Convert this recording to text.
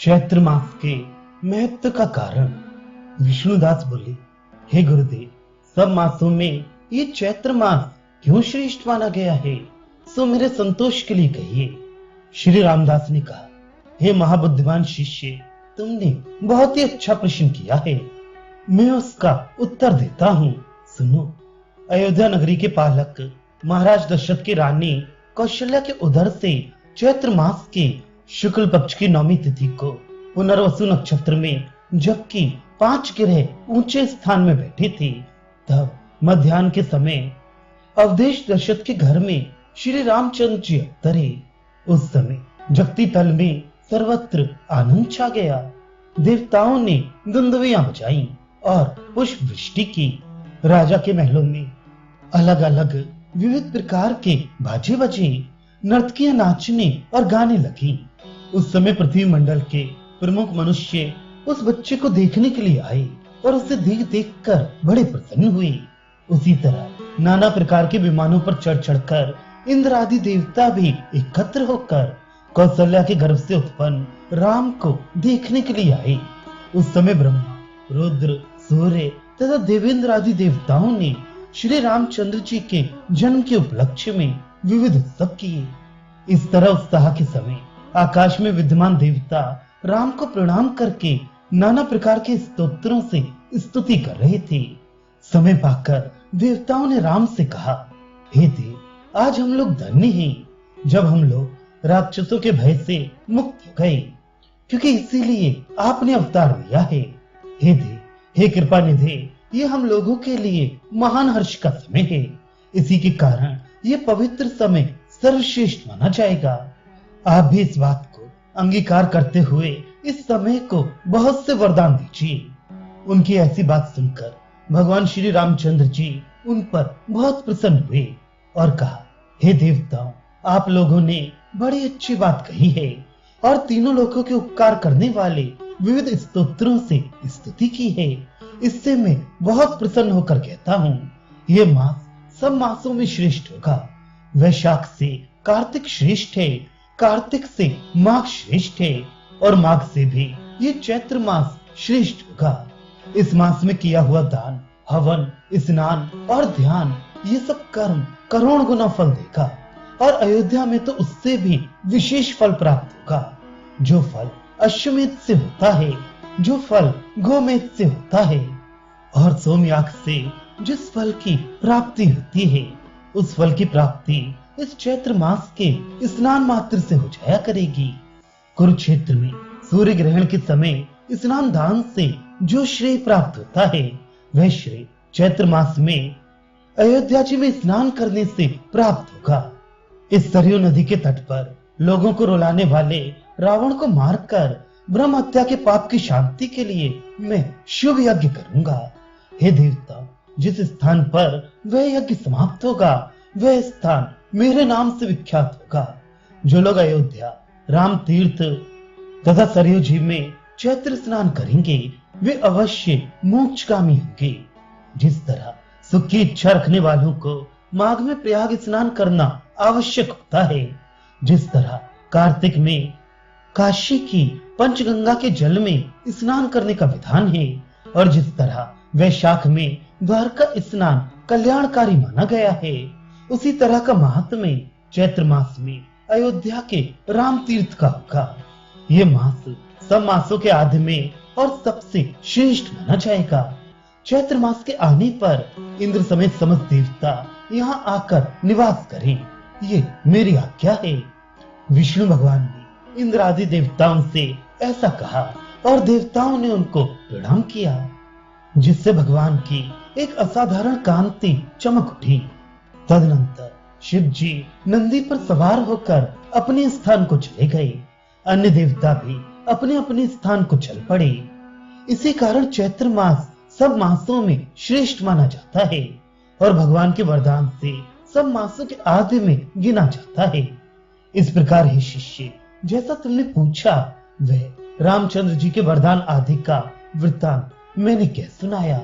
चैत्र मास के महत्व का कारण। विष्णुदास बोले, हे गुरुदेव, सब मासों में ये चैत्र मास क्यों श्रेष्ठ माना गया है, सो मेरे संतोष के लिए कहिए। श्री रामदास ने कहा, हे महाबुद्धिमान शिष्य, तुमने बहुत ही अच्छा प्रश्न किया है। मैं उसका उत्तर देता हूँ, सुनो। अयोध्या नगरी के पालक महाराज दशरथ की रानी कौशल्या के उधर से चैत्र मास के शुक्ल पक्ष की नौमी तिथि को पुनर्वसु नक्षत्र में, जबकि 5 ग्रह ऊंचे स्थान में बैठे थे, तब मध्याह्न के समय अवधेश दशरथ के घर में श्री रामचंद्र जी अवतरे। उस समय जगती तल में सर्वत्र आनंद छा गया। देवताओं ने दुंदुभियां बजाई और पुष्प वृष्टि की। राजा के महलों में अलग अलग विविध प्रकार के बाजे बजे, नर्तकियां नाचने और गाने लगी। उस समय पृथ्वी मंडल के प्रमुख मनुष्य उस बच्चे को देखने के लिए आए और उसे देख देख कर बड़े प्रसन्न हुए। उसी तरह नाना प्रकार के विमानों पर चढ़ चढ़कर इंद्र आदि देवता भी एकत्र होकर कौशल्या के गर्भ से उत्पन्न राम को देखने के लिए आए। उस समय ब्रह्मा, रुद्र, सूर्य तथा देवेंद्र आदि देवताओं ने श्री रामचंद्र जी के जन्म के उपलक्ष्य में विविध उत्सव किए। इस तरह उत्साह के समय आकाश में विद्यमान देवता राम को प्रणाम करके नाना प्रकार के स्तोत्रों से स्तुति कर रहे थे। समय पाकर देवताओं ने राम से कहा, हे देव, आज हम लोग धन्य हैं, जब हम लोग राक्षसों के भय से मुक्त हो गए, क्योंकि इसीलिए आपने अवतार लिया है। हे देव, हे कृपा निधे, ये हम लोगों के लिए महान हर्ष का समय है। इसी के कारण ये पवित्र समय सर्वश्रेष्ठ माना जाएगा। आप भी इस बात को अंगीकार करते हुए इस समय को बहुत से वरदान दीजिए। उनकी ऐसी बात सुनकर भगवान श्री रामचंद्र जी उन पर बहुत प्रसन्न हुए और कहा, हे देवताओं, आप लोगों ने बड़ी अच्छी बात कही है और तीनों लोगों के उपकार करने वाले विविध स्तोत्रों से स्तुति की है। इससे मैं बहुत प्रसन्न होकर कहता हूँ, ये मास सब मासों में श्रेष्ठ होगा। वैशाख से कार्तिक श्रेष्ठ है, कार्तिक से माघ श्रेष्ठ है और माघ से भी ये चैत्र मास श्रेष्ठ होगा। इस मास में किया हुआ दान, हवन, स्नान और ध्यान, ये सब कर्म करोड़ गुना फल देगा और अयोध्या में तो उससे भी विशेष फल प्राप्त होगा। जो फल अश्वमेध से होता है, जो फल गोमेध से होता है और सोमयाग से जिस फल की प्राप्ति होती है, उस फल की प्राप्ति इस चैत्र मास के स्नान मात्र से हो जाया करेगी। कुरुक्षेत्र में सूर्य ग्रहण के समय स्नान दान से जो श्रेय प्राप्त होता है, वह श्रेय चैत्र मास में अयोध्या जी में स्नान करने से प्राप्त होगा। इस सरयू नदी के तट पर लोगों को रुलाने वाले रावण को मारकर ब्रह्म हत्या के पाप की शांति के लिए मैं शुभ यज्ञ करूंगा। हे देवता, जिस स्थान पर वह यज्ञ समाप्त होगा, वह स्थान मेरे नाम से विख्यात होगा। जो लोग अयोध्या, राम तीर्थ तथा सरयू जी में चैत्र स्नान करेंगे, वे अवश्य मोक्षगामी होंगे। जिस तरह सुख की इच्छा रखने वालों को माघ में प्रयाग स्नान करना आवश्यक होता है, जिस तरह कार्तिक में काशी की पंचगंगा के जल में स्नान करने का विधान है और जिस तरह वैशाख में द्वारका स्नान कल्याणकारी माना गया है, उसी तरह का महात्म्य चैत्र मास में अयोध्या के राम तीर्थ का होगा। ये मास सब मासों के आदि में और सबसे श्रेष्ठ माना जाएगा। चैत्र मास के आने पर इंद्र समेत समस्त देवता यहाँ आकर निवास करें, ये मेरी आज्ञा है। विष्णु भगवान ने इंद्र आदि देवताओं से ऐसा कहा और देवताओं ने उनको प्रणाम किया, जिससे भगवान की एक असाधारण कांति चमक उठी। तदनंतर शिव जी नंदी पर सवार होकर अपने स्थान को चले गए। अन्य देवता भी अपने अपने स्थान को चल पड़े। इसी कारण चैत्र मास सब मासों में श्रेष्ठ माना जाता है और भगवान के वरदान से सब मासों के आदि में गिना जाता है। इस प्रकार हे शिष्य, जैसा तुमने पूछा, वह रामचंद्र जी के वरदान आदि का वृत्तांत मैंने कह सुनाया।